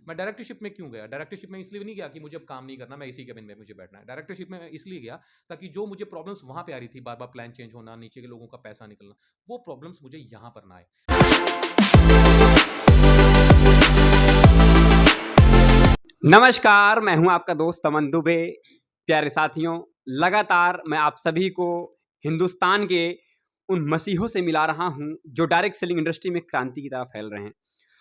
मैं डायरेक्टरशिप में क्यों गया? डायरेक्टरशिप में इसलिए नहीं गया कि मुझे अब काम नहीं करना, मैं इसी केबिन में मुझे बैठना है। डायरेक्टरशिप में इसलिए गया ताकि जो मुझे प्रॉब्लम्स वहाँ पे आ रही थी, बार-बार प्लान चेंज होना, नीचे के लोगों का पैसा निकलना, वो प्रॉब्लम्स मुझे यहाँ पर ना आए। नमस्कार, मैं हूं आपका दोस्त अमन दुबे। प्यारे साथियों, लगातार मैं आप सभी को हिंदुस्तान के उन मसीहों से मिला रहा हूं जो डायरेक्ट सेलिंग इंडस्ट्री में क्रांति की तरह फैल रहे हैं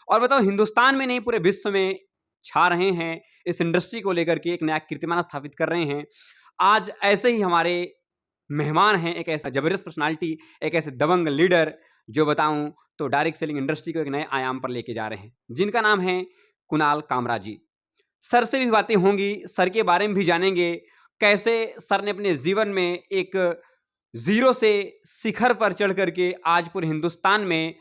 और बताओ हिंदुस्तान में नहीं पूरे विश्व में छा रहे हैं। इस इंडस्ट्री को लेकर के एक नया कीर्तिमान स्थापित कर रहे हैं। आज ऐसे ही हमारे मेहमान हैं, एक ऐसा जबरदस्त पर्सनालिटी, एक ऐसे दबंग लीडर जो बताऊं तो डायरेक्ट सेलिंग इंडस्ट्री को एक नए आयाम पर लेके जा रहे हैं, जिनका नाम है कुणाल कामरा जी। सर से भी बातें होंगी, सर के बारे में भी जानेंगे, कैसे सर ने अपने जीवन में एक ज़ीरो से शिखर पर चढ़ करके आज पूरे हिंदुस्तान में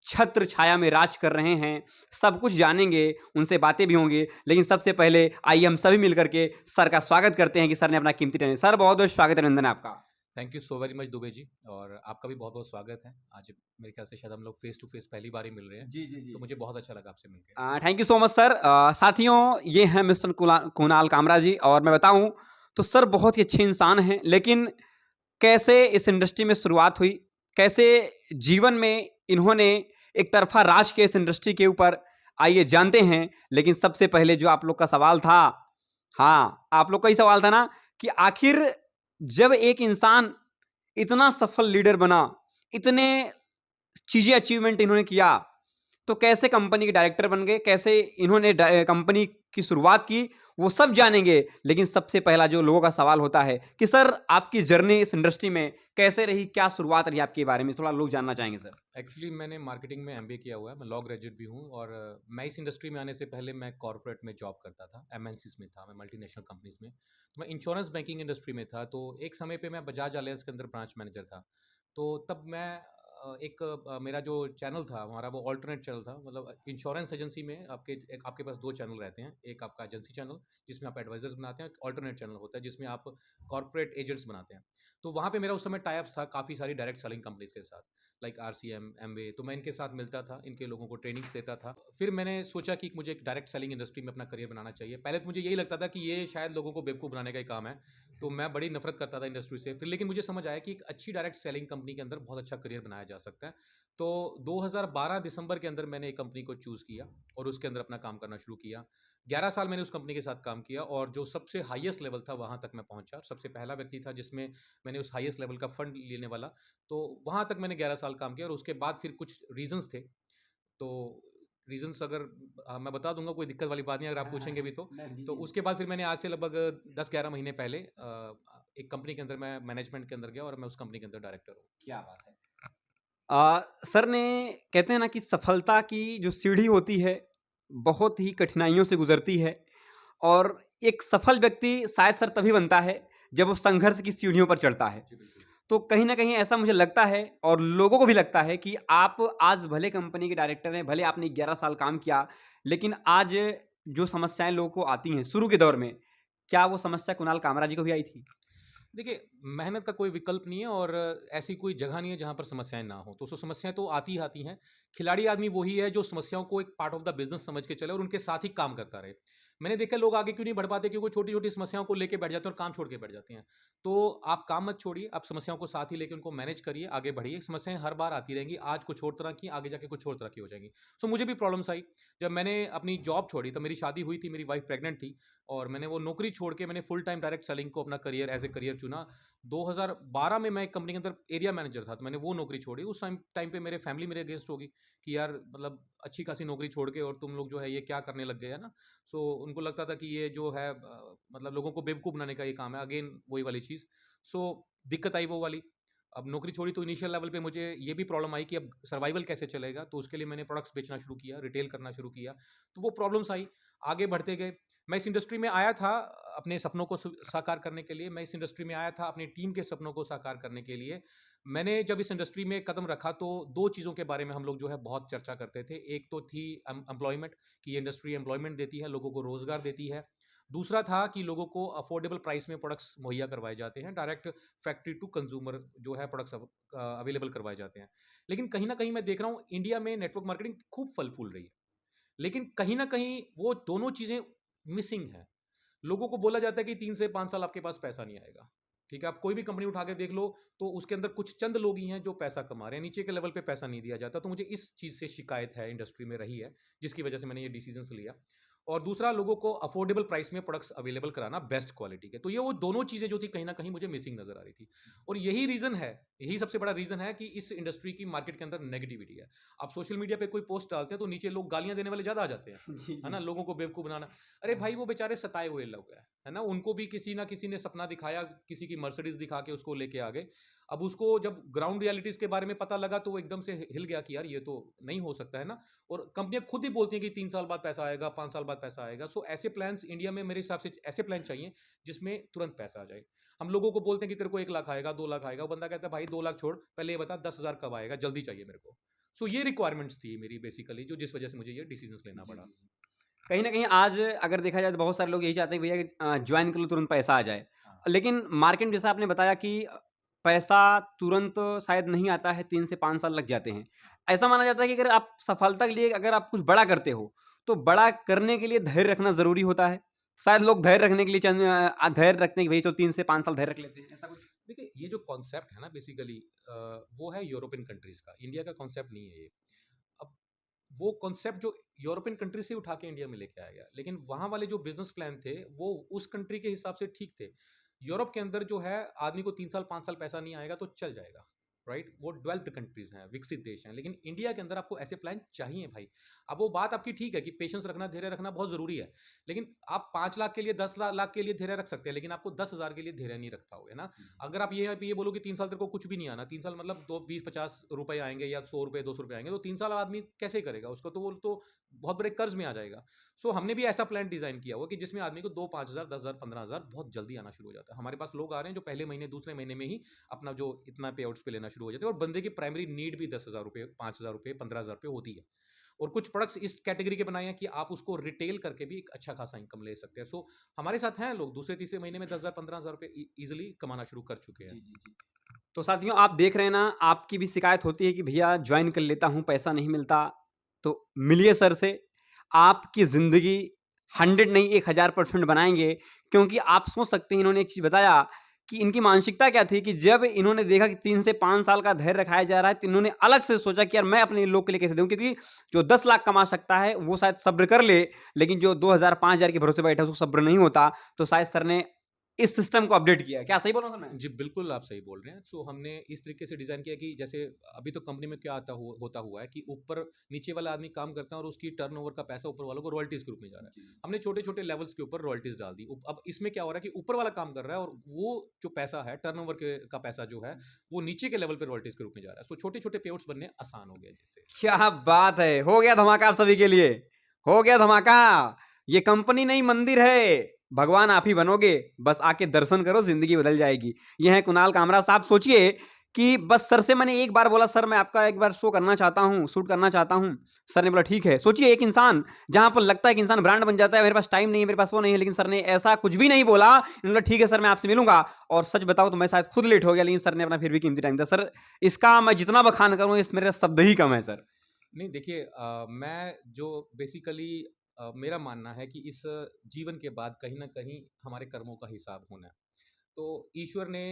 छत्र छाया में राज कर रहे हैं। सब कुछ जानेंगे, उनसे बातें भी होंगी। लेकिन सबसे पहले आइए हम सभी मिल कर के सर का स्वागत करते हैं कि सर ने अपना कीमती टाइम। सर बहुत-बहुत स्वागत है, अभिनंदन है आपका। Thank you so very much Dubey ji, और आपका भी बहुत-बहुत स्वागत है। आज मेरे ख्याल से शायद हम लोग फेस टू फेस पहली बार ही मिल रहे हैं, जी। तो मुझे बहुत अच्छा लगा आपसे मिलके। Thank you so much sir. साथियों, ये हैं मिस्टर कुणाल कामरा जी और मैं बताऊँ तो सर बहुत ही अच्छे इंसान हैं, लेकिन कैसे इस इंडस्ट्री में शुरुआत हुई, कैसे जीवन में इन्होंने एक तरफ़ा राज किया इस इंडस्ट्री के ऊपर, आइए जानते हैं। लेकिन सबसे पहले जो आप लोग का सवाल था, हाँ, आप लोग का ही सवाल था ना कि आखिर जब एक इंसान इतना सफल लीडर बना, इतने चीज़ें अचीवमेंट इन्होंने किया, तो कैसे कंपनी के डायरेक्टर बन गए, कैसे इन्होंने कंपनी की शुरुआत की, वो सब जानेंगे। लेकिन सबसे पहला जो लोगों का सवाल होता है कि सर आपकी जर्नी इस इंडस्ट्री में कैसे रही, क्या शुरुआत रही आपके बारे में थोड़ा लोग जानना चाहेंगे सर। एक्चुअली मैंने मार्केटिंग में एमबीए किया हुआ है, मैं लॉ ग्रेजुएट भी हूँ, और मैं इस इंडस्ट्री में आने से पहले मैं कॉर्पोरेट में जॉब करता था, एमएनसीज में था, मैं मल्टीनेशनल कंपनीज में। तो मैं इंश्योरेंस बैंकिंग इंडस्ट्री में था, तो एक समय पे मैं बजाज अलायंस के अंदर ब्रांच मैनेजर था। तो तब मैं मेरा जो चैनल था हमारा, वो ऑल्टरनेट चैनल था। मतलब इंश्योरेंस एजेंसी में आपके पास दो चैनल रहते हैं। एक आपका एजेंसी चैनल जिसमें आप एडवाइजर्स बनाते हैं, एक ऑल्टरनेट चैनल होता है जिसमें आप कॉर्पोरेट एजेंट्स बनाते हैं। तो वहाँ पे मेरा उस समय टाई अप्स था काफ़ी सारी डायरेक्ट सेलिंग कंपनीज के साथ, लाइक आरसीएम, एमवे। तो मैं इनके साथ मिलता था, इनके लोगों को ट्रेनिंग्स देता था। फिर मैंने सोचा कि मुझे एक डायरेक्ट सेलिंग इंडस्ट्री में अपना करियर बनाना चाहिए। पहले तो मुझे यही लगता था कि ये शायद लोगों को बेवकूफ़ बनाने का ही काम है, तो मैं बड़ी नफरत करता था इंडस्ट्री से। फिर लेकिन मुझे समझ आया कि एक अच्छी डायरेक्ट सेलिंग कंपनी के अंदर बहुत अच्छा करियर बनाया जा सकता है। तो 2012 दिसंबर के अंदर मैंने एक कंपनी को चूज़ किया और उसके अंदर अपना काम करना शुरू किया। 11 साल मैंने उस कंपनी के साथ काम किया, और जो सबसे हाईएस्ट लेवल था वहाँ तक मैं पहुँचा। सबसे पहला व्यक्ति था जिसमें मैंने उस हाईएस्ट लेवल का फंड लेने वाला। तो वहाँ तक मैंने 11 साल काम किया, और उसके बाद फिर कुछ रीज़न्स थे। तो रीज़न्स अगर मैं बता दूँगा, कोई दिक्कत वाली बात नहीं अगर आप पूछेंगे भी तो। नहीं, तो उसके बाद फिर मैंने आज से लगभग 10-11 महीने पहले एक कंपनी के अंदर मैं मैनेजमेंट के अंदर गया, और मैं उस कंपनी के अंदर डायरेक्टर हूँ। क्या बात है। सर ने कहते हैं ना कि सफलता की जो सीढ़ी होती है, बहुत ही कठिनाइयों से गुजरती है और एक सफल व्यक्ति शायद सर तभी बनता है, जब वो संघर्ष की सीढ़ियों पर चढ़ता है। जी, बिल्कुल। तो कहीं न कहीं ऐसा मुझे लगता है और लोगों को भी लगता है कि आप आज भले कंपनी के डायरेक्टर हैं, भले आपने 11 साल काम किया, लेकिन आज जो समस्याएँ लोगों को आती हैं शुरू के दौर में, क्या वो समस्या कुणाल कामरा जी को भी आई थी? देखिए, मेहनत का कोई विकल्प नहीं है, और ऐसी कोई जगह नहीं है जहाँ पर समस्याएँ ना हो। तो समस्याएँ तो आती ही आती हैं। खिलाड़ी आदमी वही है जो समस्याओं को एक पार्ट ऑफ द बिज़नेस समझ के चले और उनके साथ ही काम करता रहे। मैंने देखा है लोग आगे क्यों नहीं बढ़ पाते, क्योंकि छोटी-छोटी समस्याओं को लेके बैठ जाते हैं और काम छोड़ के बैठ जाते हैं। तो आप काम मत छोड़िए, आप समस्याओं को साथ ही लेके उनको मैनेज करिए, आगे बढ़िए। समस्याएँ हर बार आती रहेंगी, आज कुछ और तरह की, आगे जाके कुछ और तरह की हो जाएँगी। सो मुझे भी प्रॉब्लम्स आई। जब मैंने अपनी जॉब छोड़ी, तब मेरी शादी हुई थी, मेरी वाइफ़ प्रेग्नेंट थी, और मैंने वो नौकरी छोड़ के मैंने फुल टाइम डायरेक्ट सेलिंग को अपना करियर एज़ ए करियर चुना। 2012 में मैं एक कंपनी के अंदर एरिया मैनेजर था, तो मैंने वो नौकरी छोड़ी। उस टाइम टाइम पे मेरे फैमिली मेरे अगेंस्ट हो गई कि यार, मतलब अच्छी खासी नौकरी छोड़ के और तुम लोग जो है ये क्या करने लग गए, है ना? सो उनको लगता था कि ये जो है मतलब लोगों को बेवकूफ़ बनाने का ये काम है। अगेन वही वाली चीज़। सो दिक्कत आई वो वाली। अब नौकरी छोड़ी तो इनिशियल लेवल पे मुझे ये भी प्रॉब्लम आई कि अब सर्वाइवल कैसे चलेगा? तो उसके लिए मैंने प्रोडक्ट्स बेचना शुरू किया, रिटेल करना शुरू किया। तो वो प्रॉब्लम्स आई, आगे बढ़ते गए। मैं इस इंडस्ट्री में आया था अपने सपनों को साकार करने के लिए। मैं इस इंडस्ट्री में आया था अपनी टीम के सपनों को साकार करने के लिए। मैंने जब इस इंडस्ट्री में कदम रखा, तो 2 चीज़ों के बारे में हम लोग जो है बहुत चर्चा करते थे। एक तो थी एम्प्लॉयमेंट, कि ये इंडस्ट्री एम्प्लॉयमेंट देती है, लोगों को रोज़गार देती है। दूसरा था कि लोगों को अफोर्डेबल प्राइस में प्रोडक्ट्स मुहैया करवाए जाते हैं, डायरेक्ट फैक्ट्री टू कंज्यूमर जो है प्रोडक्ट्स अवेलेबल करवाए जाते हैं। लेकिन कहीं न कहीं मैं देख रहा हूँ इंडिया में नेटवर्क मार्केटिंग खूब फल फूल रही है। लेकिन कहीं न कहीं वो दोनों चीज़ें मिसिंग हैं। लोगों को बोला जाता है कि 3 से 5 साल आपके पास पैसा नहीं आएगा। ठीक है? आप कोई भी कंपनी उठा के देख लो, तो उसके अंदर कुछ चंद लोग ही हैं जो पैसा कमा रहे हैं, नीचे के लेवल पे पैसा नहीं दिया जाता। तो मुझे इस चीज़ से शिकायत है, इंडस्ट्री में रही है, जिसकी वजह से मैंने ये डिसीज़न्स लिया। और दूसरा, लोगों को अफोर्डेबल प्राइस में प्रोडक्ट्स अवेलेबल कराना बेस्ट क्वालिटी के। तो ये वो दोनों चीज़ें जो थी कहीं न कहीं मुझे मिसिंग नज़र आ रही थी। और यही रीज़न है, यही सबसे बड़ा रीज़न है कि इस इंडस्ट्री की मार्केट के अंदर नेगेटिविटी है। आप सोशल मीडिया पे कोई पोस्ट डालते हैं तो नीचे लोग गालियाँ देने वाले ज़्यादा आ जाते हैं, जी, है ना? जी। लोगों को बेवकूफ़ बनाना। अरे भाई, वो बेचारे सताए हुए लोग हैं, है ना? उनको भी किसी न किसी ने सपना दिखाया, किसी की मर्सिडीज़ दिखा के उसको लेके आ गए। अब उसको जब ग्राउंड रियलिटीज़ के बारे में पता लगा तो वो एकदम से हिल गया कि यार ये तो नहीं हो सकता, है ना? और कंपनियाँ खुद ही बोलती हैं कि 3 साल बाद पैसा आएगा, 5 साल बाद पैसा आएगा। सो ऐसे प्लान्स इंडिया में मेरे हिसाब से ऐसे प्लान चाहिए जिसमें तुरंत पैसा आ जाए। हम लोगों को बोलते हैं कि तेरे को 1 लाख आएगा, 2 लाख आएगा। वो बंदा कहता है भाई 2 लाख छोड़, पहले ये बता 10,000 कब आएगा? जल्दी चाहिए मेरे को। सो ये रिक्वायरमेंट्स थी मेरी बेसिकली, जो जिस वजह से मुझे ये डिसीज़न्स लेना जी, पड़ा। जी। कहीं न कहीं आज अगर देखा जाए तो बहुत सारे लोग यही चाहते हैं कि भैया जॉइन कर लो तुरंत पैसा आ जाए। हाँ। लेकिन मार्केट में जैसा आपने बताया कि पैसा तुरंत शायद नहीं आता है, 3 से 5 साल लग जाते हैं। ऐसा माना जाता है कि अगर आप सफलता के लिए अगर आप कुछ बड़ा करते हो, तो बड़ा करने के लिए धैर्य रखना ज़रूरी होता है। शायद लोग धैर्य रखने के लिए धैर्य रखते हैं कि भई चलो 3 से 5 साल धैर्य रख लेते हैं, ऐसा कुछ? देखिए, ये जो कॉन्सेप्ट है ना बेसिकली, वो है यूरोपियन कंट्रीज़ का, इंडिया का कॉन्सेप्ट नहीं है ये। अब वो कॉन्सेप्ट जो यूरोपियन कंट्री से उठा के इंडिया में लेके आया गया, लेकिन वहाँ वाले जो बिज़नेस प्लान थे, वो उस कंट्री के हिसाब से ठीक थे। यूरोप के अंदर जो है, आदमी को 3 साल, 5 साल पैसा नहीं आएगा तो चल जाएगा, राइट? वो डेवलप्ड कंट्रीज़ हैं, विकसित देश हैं, लेकिन इंडिया के अंदर आपको ऐसे प्लान चाहिए भाई। अब वो बात आपकी ठीक है कि पेशेंस रखना, धैर्य रखना बहुत ज़रूरी है, लेकिन आप 5 लाख के लिए, 10 लाख के लिए धैर्य रख सकते हैं, लेकिन आपको 10,000 के लिए धैर्य नहीं रख पाओगे ना। अगर आप ये बोलो कि 3 साल तेरे को कुछ भी नहीं आना, 3 साल मतलब 2 20-50 रुपए आएँगे या 100 रुपए, 200 रुपए आएँगे, तो 3 साल आदमी कैसे करेगा? उसको तो वो तो बहुत बड़े कर्ज़ में आ जाएगा। सो हमने भी ऐसा प्लान डिज़ाइन किया हुआ कि जिसमें आदमी को 2 5,000, 10,000, 15,000 बहुत जल्दी आना शुरू हो जाता है। हमारे पास लोग आ रहे हैं जो पहले महीने, दूसरे महीने में ही अपना जो इतना पे-आउट्स पे लेना शुरू हो जाते हैं, और बंदे की प्राइमरी नीड भी 10,000 रुपए, 5,000 रुपए, 15,000 रुपए होती है। और कुछ प्रोडक्ट्स इस कैटेगरी के बनाए हैं कि आप उसको रिटेल करके भी एक अच्छा खासा इनकम ले सकते हैं। सो हमारे साथ हैं लोग, दूसरे तीसरे महीने में 10,000 15,000 रुपए ईज़िली कमाना शुरू कर चुके हैं। जी, जी, जी। तो साथियों आप देख रहे हैं ना, आपकी भी शिकायत होती है कि भैया जॉइन कर लेता हूँ, पैसा नहीं मिलता। तो मिलिए सर से, आपकी ज़िंदगी 100 नहीं 1000% बनाएँगे। क्योंकि आप सोच सकते हैं इन्होंने एक चीज़ बताया कि इनकी मानसिकता क्या थी कि जब इन्होंने देखा कि 3 से 5 साल का धैर्य रखाया जा रहा है, तो इन्होंने अलग से सोचा कि यार मैं अपने लोग के लिए कैसे दूँ? क्योंकि जो 10 लाख कमा सकता है, वो शायद सब्र कर ले, लेकिन जो 2000 5000 के भरोसे बैठा है, उसको सब्र नहीं होता। तो शायद सर ने इस सिस्टम को अपडेट किया। क्या सही बोल रहा हूँ सर मैं? जी, बिल्कुल आप सही बोल रहे हैं। सो हमने इस तरीके से डिज़ाइन किया कि जैसे अभी तो कंपनी में क्या होता हुआ है कि ऊपर नीचे वाला आदमी काम करता है और उसकी टर्नओवर का पैसा ऊपर वालों को रॉयल्टीज़ के रूप में जा रहा है। जी। हमने छोटे-छोटे लेवल्स के ऊपर रॉयल्टीज़ डाल दी। अब इसमें क्या हो रहा है कि ऊपर वाला काम कर रहा है और वो जो पैसा है, टर्नओवर का पैसा जो है, वो नीचे के लेवल पे रॉयल्टीज़ के रूप में जा रहा है। सो छोटे-छोटे पेआउट्स बनने आसान हो गए जिससे। क्या बात है! हो गया धमाका आप सभी के लिए। हो गया धमाका। ये कंपनी नहीं मंदिर है। भगवान आप ही बनोगे। बस आके दर्शन करो ज़िंदगी बदल जाएगी। ये हैं कुणाल कामरा साहब। सोचिए कि बस सर से मैंने एक बार बोला सर मैं आपका एक बार शो करना चाहता हूँ, शूट करना चाहता हूँ। सर ने बोला ठीक है। सोचिए एक इंसान जहाँ पर लगता है कि इंसान ब्रांड बन जाता है, मेरे पास टाइम नहीं है, मेरे पास वो नहीं है, लेकिन सर ने ऐसा कुछ भी नहीं बोला। इन्होंने बोला ठीक है सर मैं आपसे मिलूँगा और सच बताऊँ तो मैं शायद खुद लेट हो गया, लेकिन सर ने अपना फिर भी कीमती टाइम दिया। सर इसका मैं जितना बखान करूँ इस मेरे शब्द ही कम है सर। नहीं देखिए, मैं जो बेसिकली मेरा मानना है कि इस जीवन के बाद कहीं न कहीं हमारे कर्मों का हिसाब होना है। तो ईश्वर ने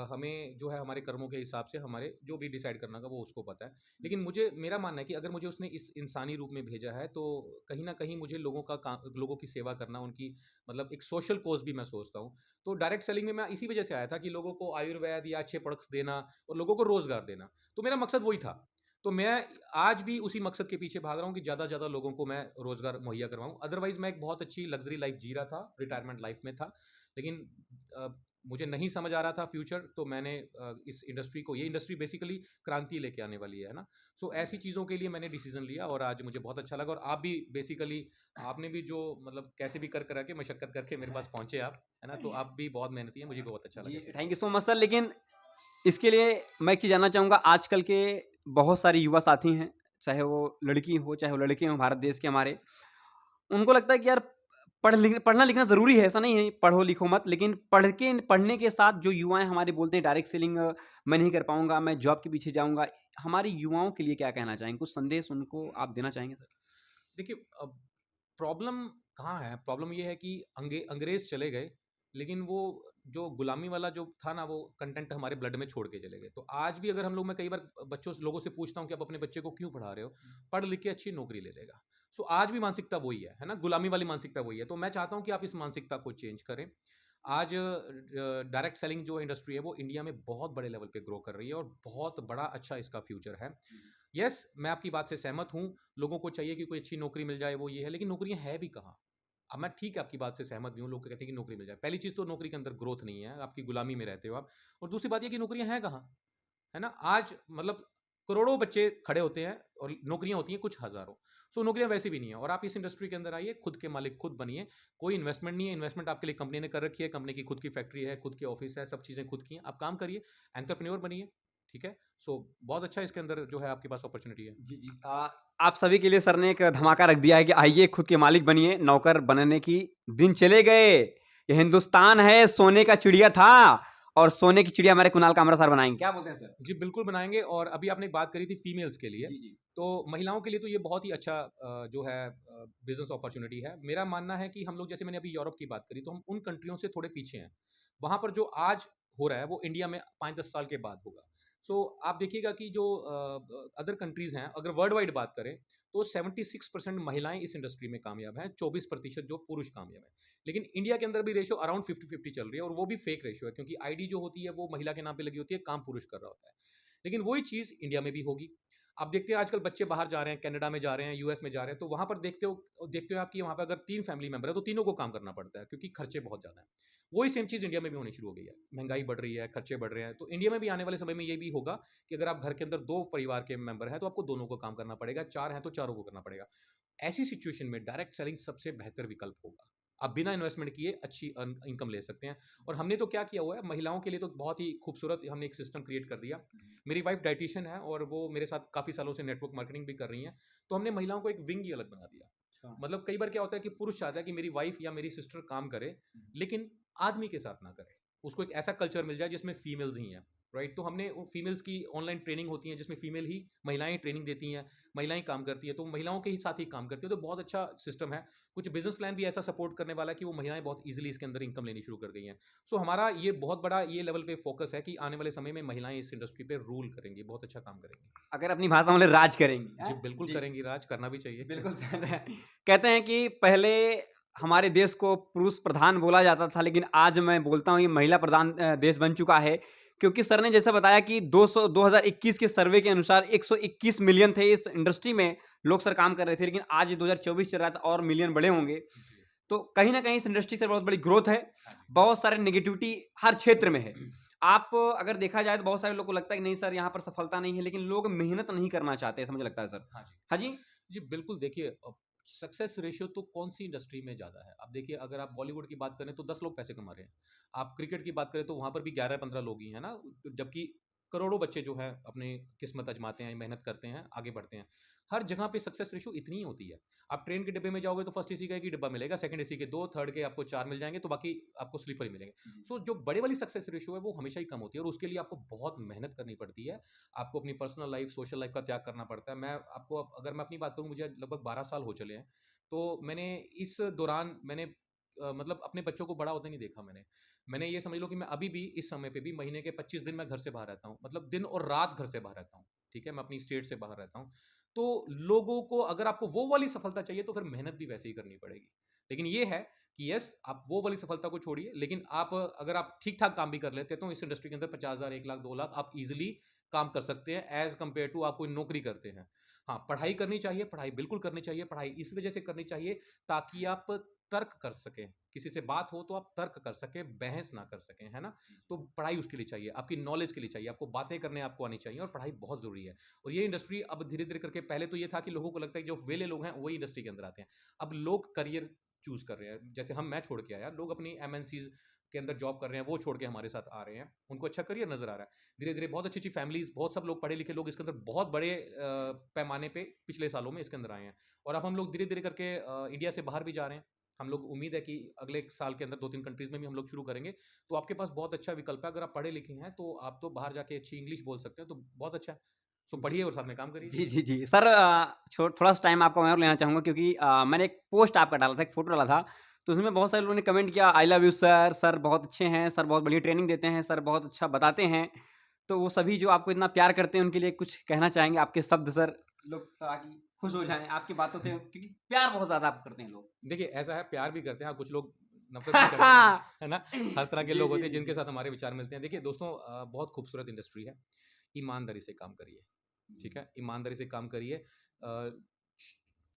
हमें जो है हमारे कर्मों के हिसाब से हमारे जो भी डिसाइड करना का वो उसको पता है। लेकिन मुझे मेरा मानना है कि अगर मुझे उसने इस इंसानी रूप में भेजा है तो कहीं न कहीं मुझे लोगों की सेवा करना, उनकी मतलब एक सोशल कॉज़ भी मैं सोचता हूँ। तो डायरेक्ट सेलिंग में मैं इसी वजह से आया था कि लोगों को आयुर्वेद या अच्छे प्रोडक्ट्स देना और लोगों को रोज़गार देना। तो मेरा मकसद वही था। तो मैं आज भी उसी मकसद के पीछे भाग रहा हूँ कि ज़्यादा से ज़्यादा लोगों को मैं रोज़गार मुहैया करवाऊँ। अदरवाइज़ मैं एक बहुत अच्छी लग्ज़री लाइफ़ जी रहा था, रिटायरमेंट लाइफ़ में था। लेकिन अ, मुझे नहीं समझ आ रहा था फ्यूचर, तो मैंने इस इंडस्ट्री को, ये इंडस्ट्री बेसिकली क्रांति लेके आने वाली है ना? सो ऐसी चीज़ों के लिए मैंने डिसीज़न लिया और आज मुझे बहुत अच्छा लगा। और आप भी बेसिकली आपने भी जो मतलब कैसे भी कर के मशक्कत करके मेरे पास पहुँचे आप, है ना? तो आप भी बहुत मेहनती हैं, मुझे भी बहुत अच्छा लगा जी, ये सुन थैंक के। You so much sir. लेकिन इसके लिए मैं एक चीज़ जानना चाहूँगा आजकल के बहुत सारे युवा साथी हैं, चाहे वो लड़की हो, चाहे वो लड़के हों भारत देश के हमारे। उनको लगता है कि यार पढ़ना लिखना ज़रूरी है, ऐसा नहीं है पढ़ो लिखो मत, लेकिन पढ़ने के साथ जो युवाएँ हमारे बोलते हैं डायरेक्ट सेलिंग मैं नहीं कर पाऊँगा, मैं जॉब के पीछे जाऊँगा। हमारे युवाओं के लिए क्या कहना चाहेंगे? कुछ संदेश उनको आप देना चाहेंगे सर? देखिए प्रॉब्लम कहाँ है? प्रॉब्लम ये है कि अंग्रेज़ चले गए, लेकिन वो जो गुलामी वाला जो था ना, वो कंटेंट हमारे ब्लड में छोड़ के चले गए। तो आज भी अगर हम लोग मैं कई बार लोगों से पूछता हूँ कि आप अपने बच्चे को क्यों पढ़ा रहे हो? पढ़ लिख के अच्छी नौकरी ले लेगा। सो आज भी मानसिकता वही है ना? गुलामी वाली मानसिकता वही है। तो मैं चाहता हूँ कि आप इस मानसिकता को चेंज करें। आज डायरेक्ट सेलिंग जो इंडस्ट्री है, वो इंडिया में बहुत बड़े लेवल पे ग्रो कर रही है और बहुत बड़ा अच्छा इसका फ्यूचर है। येस, मैं आपकी बात से सहमत हूँ, लोगों को चाहिए कि कोई अच्छी नौकरी मिल जाए, वो ये है, लेकिन नौकरियाँ है भी कहाँ? अब मैं ठीक है आपकी बात से सहमत भी हूँ, लोग कहते हैं कि नौकरी मिल जाए। पहली चीज़ तो नौकरी के अंदर ग्रोथ नहीं है, आपकी गुलामी में रहते हो आप और दूसरी बात ये कि नौकरियाँ हैं कहाँ? है ना? आज मतलब करोड़ों बच्चे खड़े होते हैं और नौकरियाँ होती हैं कुछ हज़ारों। सो नौकरियाँ वैसे भी नहीं है और आप इस इंडस्ट्री के अंदर आइए, खुद के मालिक खुद बनिए। कोई इन्वेस्टमेंट नहीं है, इन्वेस्टमेंट आपके लिए कंपनी ने कर रखी है, कंपनी की खुद की फैक्ट्री है, खुद के ऑफ़िस है, सब चीज़ें खुद की हैं। आप काम करिए, एंटरप्रेन्योर बनिए, ठीक है? सो बहुत अच्छा इसके अंदर जो है आपके पास अपॉर्च्युनिटी है। जी, जी। आप सभी के लिए सर ने एक धमाका रख दिया है कि आइए खुद के मालिक बनिए, नौकर बनने की दिन चले गए। ये हिंदुस्तान है, सोने का चिड़िया था और सोने की चिड़िया हमारे कुणाल कामरा सर बनाएँगे। क्या बोलते हैं सर? जी, बिल्कुल बनाएँगे और अभी आपने एक बात करी थी फीमेल्स के लिए, जी, जी। तो महिलाओं के लिए तो ये बहुत ही अच्छा जो है बिज़नेस अपॉर्च्युनिटी है। मेरा मानना है कि हम लोग जैसे मैंने अभी यूरोप की बात करी, तो हम उन कंट्रियों से थोड़े पीछे हैं। वहाँ पर जो आज हो रहा है, वो इंडिया में 5-10 साल के बाद होगा। सो आप देखिएगा कि जो अदर कंट्रीज़ हैं, अगर वर्ल्ड वाइड बात करें, तो 76% महिलाएँ इस इंडस्ट्री में कामयाब हैं, 24% जो पुरुष कामयाब हैं। लेकिन इंडिया के अंदर भी रेशियो अराउंड 50-50 चल रही है और वो भी फेक रेशियो है क्योंकि आईडी जो होती है, वो महिला के नाम पे लगी होती है, काम पुरुष कर रहा होता है। लेकिन वही चीज़ इंडिया में भी होगी। आप देखते हैं आजकल बच्चे बाहर जा रहे हैं, कनाडा में जा रहे हैं, यूएस में जा रहे हैं, तो वहाँ पर देखते हो आप कि वहाँ पे अगर 3 फैमिली मेंबर है, तो तीनों को काम करना पड़ता है क्योंकि खर्चे बहुत ज़्यादा हैं। वही सेम चीज़ इंडिया में भी होनी शुरू हो गई है। महँगाई बढ़ रही है, खर्चे बढ़ रहे हैं, तो इंडिया में भी आने वाले समय में ये भी होगा कि अगर आप घर के अंदर 2 परिवार के मेंबर हैं, तो आपको दोनों को काम करना पड़ेगा, 4 हैं तो चारों को करना पड़ेगा। ऐसी सिचुएशन में डायरेक्ट सेलिंग सबसे बेहतर विकल्प होगा। आप बिना इन्वेस्टमेंट किए अच्छी इनकम ले सकते हैं और हमने तो क्या किया हुआ है, महिलाओं के लिए तो बहुत ही खूबसूरत हमने एक सिस्टम क्रिएट कर दिया। मेरी वाइफ डायटीशियन है और वो मेरे साथ काफ़ी सालों से नेटवर्क मार्केटिंग भी कर रही हैं, तो हमने महिलाओं को एक विंग ही अलग बना दिया। अच्छा। मतलब कई बार क्या होता है कि पुरुष चाहता है कि मेरी वाइफ या मेरी सिस्टर काम करे, लेकिन आदमी के साथ ना करे। उसको एक ऐसा कल्चर मिल जाए जिसमें फीमेल्स ही हैं, राइट? तो हमने वो फीमेल्स की ऑनलाइन ट्रेनिंग होती है जिसमें फीमेल ही महिलाएँ ट्रेनिंग देती हैं, महिलाएँ काम करती हैं, तो महिलाओं के ही साथ ही काम करती हैं, तो बहुत अच्छा सिस्टम है। कुछ बिज़नेस प्लान भी ऐसा सपोर्ट करने वाला है कि वो महिलाएँ बहुत ईज़िली इसके अंदर इनकम लेनी शुरू कर गई हैं। सो हमारा ये बहुत बड़ा ये लेवल पे फ़ोकस है कि आने वाले समय में महिलाएँ इस इंडस्ट्री पे रूल करेंगी, बहुत अच्छा काम करेंगी। अगर अपनी भाषा में बोले राज करेंगी, जी, हैं? बिल्कुल जी। करेंगी राज, करना भी चाहिए। बिल्कुल सर। कहते हैं कि पहले हमारे देश को पुरुष प्रधान बोला जाता था, लेकिन आज मैं बोलता हूँ ये महिला प्रधान देश बन चुका है। क्योंकि सर ने जैसा बताया कि 2021 के सर्वे के अनुसार 121 मिलियन थे इस इंडस्ट्री में लोग सर काम कर रहे थे, लेकिन आज ये 2024 चल रहा है तो और मिलियन बढ़े होंगे। जी। तो कहीं न कहीं इस इंडस्ट्री से बहुत बड़ी ग्रोथ है, हाँ जी। बहुत सारे नेगेटिविटी हर क्षेत्र में है। आप अगर देखा जाए तो बहुत सारे लोग को लगता है कि नहीं सर यहाँ पर सफलता नहीं है, लेकिन लोग मेहनत नहीं करना चाहते, ऐसा मुझे लगता है सर। हाँ जी। हाँ जी? जी, बिल्कुल देखिए सक्सेस रेशियो तो कौन-सी इंडस्ट्री में ज़्यादा है? अब देखिए अगर आप बॉलीवुड की बात करें तो 10 लोग पैसे कमा रहे हैं। आप क्रिकेट की बात करें तो वहाँ पर भी 11-15 लोग ही हैं ना? जबकि करोड़ों बच्चे जो हैं अपनी किस्मत आज़माते हैं, मेहनत करते हैं, आगे बढ़ते हैं। हर जगह पे सक्सेस रेशियो इतनी ही होती है। आप ट्रेन के डिब्बे में जाओगे तो फर्स्ट एसी का 1 ही डिब्बा मिलेगा, सेकंड एसी के 2, थर्ड के आपको 4 मिल जाएँगे, तो बाकी आपको स्लीपर ही मिलेंगे। सो जो बड़े वाली सक्सेस रेशियो है वो हमेशा ही कम होती है और उसके लिए आपको बहुत मेहनत करनी पड़ती है। आपको अपनी पर्सनल लाइफ़, सोशल लाइफ़ का त्याग करना पड़ता है। मैं आपको अगर मैं अपनी बात करूँ मुझे लगभग 12 साल हो चले हैं। तो मैंने इस दौरान मतलब अपने बच्चों को बड़ा होते नहीं देखा मैंने। मैंने ये समझ लो कि मैं अभी भी इस समय पे भी महीने के 25 दिन मैं घर से बाहर रहता हूँ। मतलब दिन और रात घर से बाहर रहता हूँ, ठीक है? मैं अपनी स्टेट से बाहर रहता हूँ। तो लोगों को अगर आपको वो वाली सफलता चाहिए तो फिर मेहनत भी वैसे ही करनी पड़ेगी। लेकिन ये है कि यस, आप वो वाली सफलता को छोड़िए, लेकिन अगर आप ठीक-ठाक काम भी कर लेते हैं तो इस इंडस्ट्री के अंदर 50,000, 1 लाख, 2 लाख आप ईज़िली काम कर सकते हैं एज़ कम्पेयर टू आप कोई नौकरी करते हैं। हाँ, पढ़ाई करनी चाहिए, पढ़ाई बिल्कुल करनी चाहिए, पढ़ाई इस वजह से करनी चाहिए ताकि आप तर्क कर सकें। किसी से बात हो तो आप तर्क कर सकें, बहस ना कर सकें, है ना? तो पढ़ाई उसके लिए चाहिए, आपकी नॉलेज के लिए चाहिए, आपको बातें करने आपको आनी चाहिए और पढ़ाई बहुत ज़रूरी है। और ये इंडस्ट्री अब धीरे-धीरे करके पहले तो ये था कि लोगों को लगता है कि जो वेले लोग हैं, वही इंडस्ट्री के अंदर आते हैं। अब लोग करियर चूज़ कर रहे हैं, जैसे मैं छोड़ के आया, लोग अपनी एमएनसीज़ के अंदर जॉब कर रहे हैं, वो छोड़ के हमारे साथ आ रहे हैं। उनको अच्छा करियर नज़र आ रहा है। धीरे-धीरे बहुत अच्छी-अच्छी फैमिलीज़, बहुत सब लोग पढ़े-लिखे लोग इसके अंदर बहुत बड़े पैमाने पे पिछले सालों में इसके अंदर आए हैं। और अब हम लोग धीरे-धीरे करके इंडिया से बाहर भी जा रहे हैं। हम लोग उम्मीद है कि अगले 1 साल के अंदर 2-3 कंट्रीज़ में भी हम लोग शुरू करेंगे। तो आपके पास बहुत अच्छा विकल्प है, अगर आप पढ़े-लिखे हैं, तो आप तो बाहर जाके अच्छी इंग्लिश बोल सकते हैं, तो बहुत अच्छा है। सो पढ़िए और साथ में काम करिए। जी, जी, जी। सर थोड़ा-सा टाइम आपका मैं और लेना चाहूँगा क्योंकि मैंने एक पोस्ट आपका डाला था, एक फ़ोटो डाला था, तो उसमें बहुत सारे लोगों ने कमेंट किया I love you sir, sir बहुत अच्छे हैं, सर बहुत बढ़िया ट्रेनिंग देते हैं, सर बहुत अच्छा बताते हैं। तो वो सभी जो आपको इतना प्यार करते हैं, उनके लिए कुछ कहना चाहेंगे आपके शब्द सर, लोग ताकि खुश हो जाएँ आपकी बातों से क्योंकि प्यार बहुत ज़्यादा आपको करते हैं लोग। देखिए, ऐसा है, प्यार भी करते हैं, हाँ, कुछ लोग नफ़रत भी करते हैं, है ना? हर तरह के जी, लोग जी, होते हैं जी, जिनके जी। साथ हमारे विचार मिलते हैं। देखिए दोस्तों, बहुत खूबसूरत इंडस्ट्री है, ईमानदारी से काम करिए, ठीक है? ईमानदारी से काम करिए।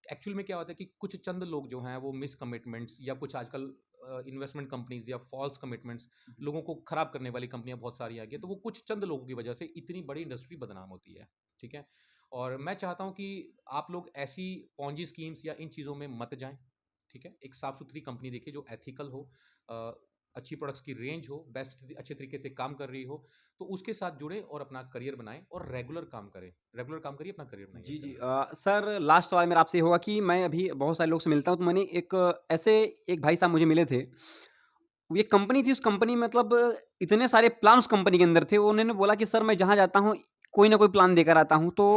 एक्चुअल में क्या होता है कि कुछ चंद लोग जो हैं वो मिस कमिटमेंट्स या कुछ आजकल इन्वेस्टमेंट कंपनीज़ या फ़ॉल्स कमिटमेंट्स, लोगों को ख़राब करने वाली कंपनियाँ बहुत सारी आ गई हैं, तो वो कुछ चंद लोगों की वजह से इतनी बड़ी इंडस्ट्री बदनाम होती है, ठीक है? और मैं चाहता हूँ कि आप लोग ऐसी पोंजी स्कीम्स या इन चीज़ों में मत जाएँ, ठीक है? एक साफ-सुथरी कंपनी देखिए जो एथिकल हो, अ, अच्छी प्रोडक्ट्स की रेंज हो, अच्छे तरीके से काम कर रही हो, तो उसके साथ जुड़ें और अपना करियर बनाएँ और रेगुलर काम करें। रेगुलर काम करिए, अपना करियर बनाइए जी, इसके जी। अंदर। सर लास्ट सवाल मेरा आपसे ये होगा कि मैं अभी बहुत सारे लोग से मिलता हूँ, तो मैंने ऐसे एक भाई साहब मुझे मिले थे। वो एक कंपनी थी, उस कंपनी में मतलब इतने सारे प्लान उस कंपनी के अंदर थे, उन्होंने बोला कि सर मैं जहाँ जाता हूँ, कोई ना कोई प्लान देकर आता हूँ। तो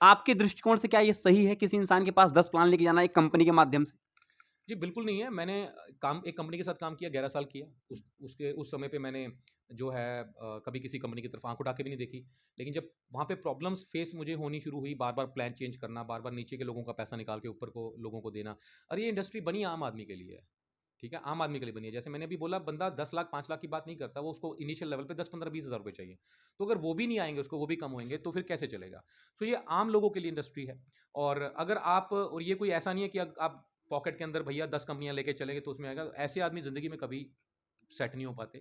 आपके दृष्टिकोण से क्या ये सही है किसी इंसान के पास 10 प्लान लेके जाना एक कंपनी के माध्यम से? जी, बिल्कुल नहीं है। मैंने काम एक कंपनी के साथ काम किया, 11 साल किया। उसके उस समय पे मैंने जो है कभी किसी कंपनी की तरफ आँख उठा के भी नहीं देखी। लेकिन जब वहाँ पे प्रॉब्लम्स फेस मुझे होनी शुरू हुई, बार-बार प्लान चेंज करना, बार-बार नीचे के लोगों का पैसा निकाल के ऊपर को लोगों को देना। और ये इंडस्ट्री बनी आम आदमी के लिए है, ठीक है? आम आदमी के लिए बनी है। जैसे मैंने अभी बोला, बंदा 10 लाख, 5 लाख की बात नहीं करता, वो उसको इनिशियल लेवल पे 10, 15, 20 हज़ार रुपए चाहिए। तो अगर वो भी नहीं आएँगे उसको, वो भी कम होएँगे, तो फिर कैसे चलेगा? तो ये आम लोगों के लिए इंडस्ट्री है। और अगर आप, और ये कोई ऐसा नहीं है कि आप पॉकेट के अंदर भैया 10 कंपनियाँ लेके चलेंगे तो उसमें आएगा। ऐसे आदमी ज़िंदगी में कभी सेट नहीं हो पाते,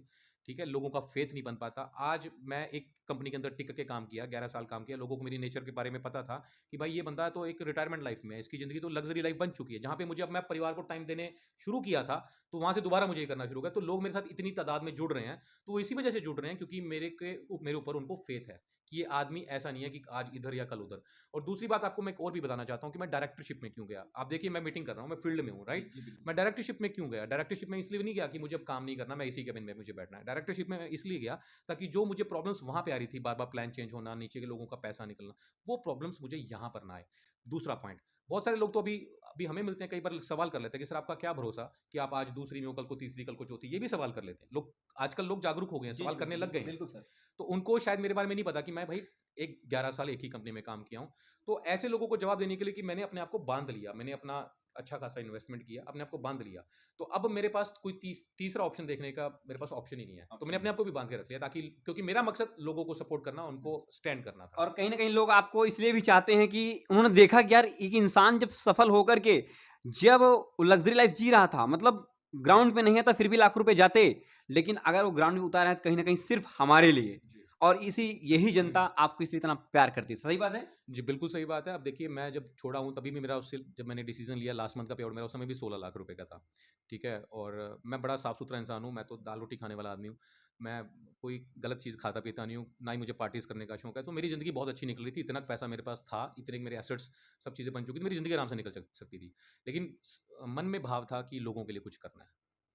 ठीक है? लोगों का फेथ नहीं बन पाता। आज मैं एक कंपनी के अंदर टिक के काम किया, 11 साल काम किया, लोगों को मेरी नेचर के बारे में पता था कि भाई ये बंदा तो एक रिटायरमेंट लाइफ में है, इसकी ज़िंदगी तो लग्ज़री लाइफ बन चुकी है। जहाँ पे मुझे अब मैं परिवार को टाइम देने शुरू किया था, तो वहाँ से दोबारा मुझे ये करना शुरू हो गया। तो लोग मेरे साथ इतनी तादाद में जुड़ रहे हैं, तो वो इसी वजह से जुड़ रहे हैं क्योंकि मेरे ऊपर उनको फेथ है कि ये आदमी ऐसा नहीं है कि आज इधर या कल उधर। और दूसरी बात आपको मैं एक और भी बताना चाहता हूँ कि मैं डायरेक्टरशिप में क्यों गया। आप देखिए, मैं मीटिंग कर रहा हूँ, मैं फील्ड में हूँ, जी, राइट? जी, बिल्कुल। मैं डायरेक्टरशिप में क्यों गया? डायरेक्टरशिप में इसलिए नहीं गया कि मुझे अब काम नहीं करना, मैं इसी केबिन में मुझे बैठना है। डायरेक्टरशिप में मैं इसलिए गया ताकि जो मुझे प्रॉब्लम्स वहाँ पे आ रही थी, बार-बार प्लान चेंज होना, नीचे के लोगों का पैसा निकलना, वो प्रॉब्लम्स मुझे यहाँ पर ना आए। दूसरा पॉइंट, बहुत सारे लोग तो अभी अभी हमें मिलते हैं, कई बार सवाल कर लेते हैं कि सर आपका क्या भरोसा कि आप आज दूसरी में हो, कल को तीसरी, कल को चौथी, ये भी सवाल कर लेते हैं। लोग आजकल लोग जागरूक हो गए हैं, जी, सवाल जी, करने बिल्कुल, लग गए बिल्कुल, हैं। बिल्कुल सर। तो उनको शायद मेरे बारे में नहीं पता कि मैं भाई एक 11 साल एक ही कंपनी में काम किया हूँ। तो ऐसे लोगों को जवाब देने के लिए कि मैंने अपने आप को बाँध लिया, मैंने अपना अच्छा खासा इन्वेस्टमेंट किया, अपने आप को बाँध लिया। तो अब मेरे पास कोई तीसरा ऑप्शन देखने का मेरे पास ऑप्शन ही नहीं है। तो मैंने ऑप्शन अपने आप को भी बाँध के रख लिया ताकि, क्योंकि मेरा मकसद लोगों को सपोर्ट करना, उनको स्टैंड करना था। और कहीं न कहीं लोग आपको इसलिए भी चाहते हैं कि उन्होंने देखा कि यार एक इंसान जब सफल होकर के जब लग्ज़री लाइफ़ जी रहा था मतलब ग्राउंड पे नहीं आता फिर भी लाखों रुपए जाते, लेकिन अगर वो ग्राउंड में उतारा है तो कहीं न कहीं सिर्फ़ हमारे लिए जी। और यही जनता आपको इसलिए इतना प्यार करती है। सही बात है? जी, बिल्कुल सही बात है। अब देखिए, मैं जब छोड़ा हूँ तभी भी मेरा उससे, जब मैंने डिसीज़न लिया लास्ट मंथ का पे-आउट मेरा उस समय भी 16 लाख रुपए का था, ठीक है? और मैं बड़ा साफ-सुथरा इंसान हूँ, मैं तो दाल-रोटी खाने वाला आदमी हूँ। मैं कोई गलत चीज़ खाता-पीता नहीं हूँ, ना ही मुझे पार्टीज़ करने का शौक है। तो मेरी ज़िंदगी बहुत अच्छी निकल रही थी, इतना पैसा मेरे पास था, इतने मेरे एसेट्स, सब चीज़ें बन चुकी थी, मेरी ज़िंदगी आराम से निकल सकती थी। लेकिन मन में भाव था कि लोगों के लिए कुछ करना है,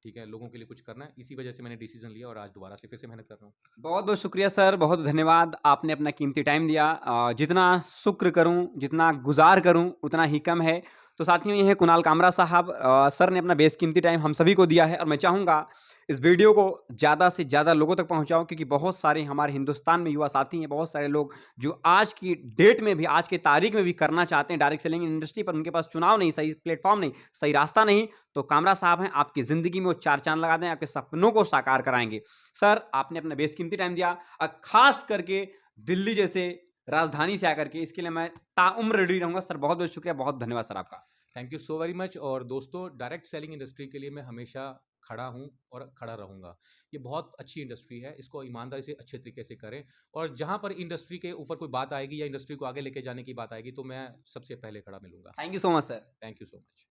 ठीक है? लोगों के लिए कुछ करना है, इसी वजह से मैंने डिसीज़न लिया और आज दोबारा से फिर से मेहनत कर रहा हूँ। बहुत-बहुत शुक्रिया सर, बहुत धन्यवाद आपने अपना कीमती टाइम दिया। जितना शुक्र करूँ, जितना गुज़ार करूँ, उतना ही कम है। तो साथियों ये हैं कुणाल कामरा साहब सर ने अपना बेशकीमती टाइम हम सभी को दिया है और मैं चाहूँगा इस वीडियो को ज़्यादा से ज़्यादा लोगों तक पहुँचाऊँ क्योंकि बहुत सारे हमारे हिंदुस्तान में युवा साथी हैं, बहुत सारे लोग जो आज की डेट में भी, आज की तारीख में भी करना चाहते हैं डायरेक्ट सेलिंग इंडस्ट्री पर उनके पास चुनाव नहीं, सही प्लेटफ़ॉर्म नहीं, सही रास्ता नहीं, तो कामरा साहब हैं, आपकी ज़िंदगी में वो 4 चाँद लगा दें, आपके सपनों को साकार कराएँगे। सर, आपने अपना बेशकीमती टाइम दिया ख़ास करके दिल्ली जैसे राजधानी से आकर के, इसके लिए मैं ताउम्र रेडी रहूँगा। सर, बहुत-बहुत शुक्रिया, बहुत धन्यवाद सर आपका। Thank you so very much. और दोस्तों, डायरेक्ट सेलिंग इंडस्ट्री के लिए मैं हमेशा खड़ा हूँ और खड़ा रहूँगा। ये बहुत अच्छी इंडस्ट्री है, इसको ईमानदारी से अच्छे तरीके से करें। और जहाँ पर इंडस्ट्री के ऊपर कोई बात आएगी या इंडस्ट्री को आगे लेके जाने की बात आएगी, तो मैं सबसे पहले खड़ा मिलूँगा। Thank you so much sir. Thank you so much.